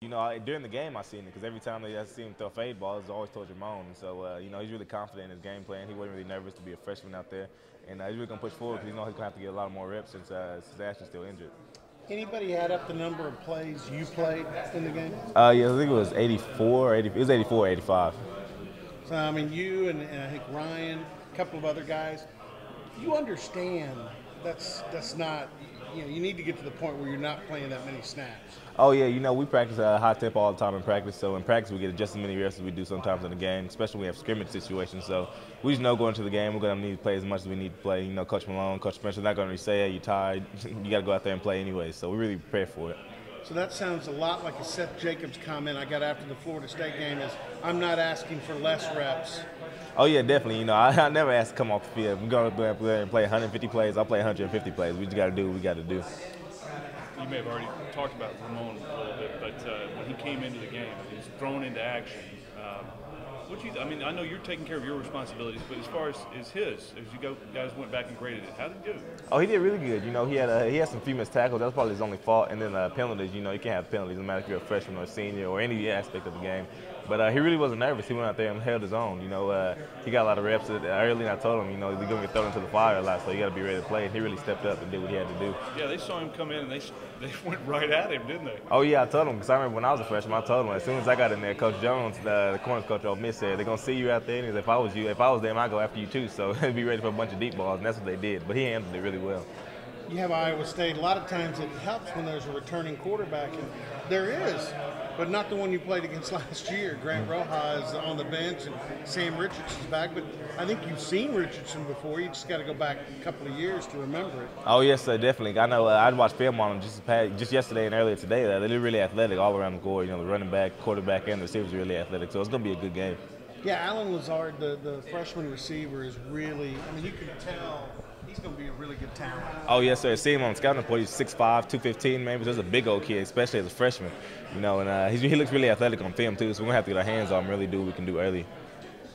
You know, during the game I seen it because every time I see him throw fade balls, it's always towards Ramon. And so, you know, he's really confident in his game plan. He wasn't really nervous to be a freshman out there. And he's really going to push forward because he knows he's going to have to get a lot more reps since Ashton's still injured. Anybody add up the number of plays you played in the game? Yeah, I think it was 84, 80, it was 84, 85. So, I mean, you and I think Ryan, a couple of other guys, you understand that's not, you need to get to the point where you're not playing that many snaps. Oh yeah, you know we practice high tempo all the time in practice. So in practice we get just as many reps as we do sometimes in the game, especially when we have scrimmage situations. So we just know going into the game we're gonna need to play as much as we need to play. You know, Coach Malone, Coach Spencer's not gonna really say, "Hey, you're tired. You got to go out there and play anyway." So we really prepare for it. So that sounds a lot like a Seth Jacobs comment I got after the Florida State game is, I'm not asking for less reps. Oh yeah, definitely. You know, I never ask to come off the field. We're going to go there and play 150 plays. I'll play 150 plays. We just got to do what we got to do. You may have already talked about Ramon a little bit, but when he came into the game, he was thrown into action. I mean, I know you're taking care of your responsibilities, but as far as his, as you guys went back and graded it, how did he do? Oh, he did really good. You know, he had some few missed tackles. That was probably his only fault. And then penalties. You know, you can't have penalties no matter if you're a freshman or a senior or any aspect of the game. But he really wasn't nervous. He went out there and held his own. You know, he got a lot of reps early, and I told him, you know, we're going to get thrown into the fire a lot, so you got to be ready to play. And he really stepped up and did what he had to do. Yeah, they saw him come in, and they went right at him, didn't they? Oh, yeah, I told him, because I remember when I was a freshman, I told him, as soon as I got in there, Coach Jones, the corners coach of Miss, said, they're going to see you out there, and he said, if I was them, I'd go after you too, so be ready for a bunch of deep balls, and that's what they did. But he handled it really well. You have Iowa State. A lot of times it helps when there's a returning quarterback, and there is, but not the one you played against last year. Grant Rojas is on the bench, and Sam Richardson's back. But I think you've seen Richardson before. You just got to go back a couple of years to remember it. Oh, yes, sir, definitely. I know I'd watched film on him just yesterday and earlier today. They're really athletic all around the board. You know, the running back, quarterback, and the receivers are really athletic, so it's going to be a good game. Yeah, Alan Lazard, the freshman receiver, is really, I mean, you can tell he's going to be a really good talent. Oh, yes, sir. See him on the scouting report. He's 6'5", 215, maybe. He's a big old kid, especially as a freshman. You know, and he looks really athletic on film, too, so we're going to have to get our hands on him and really do what we can do early.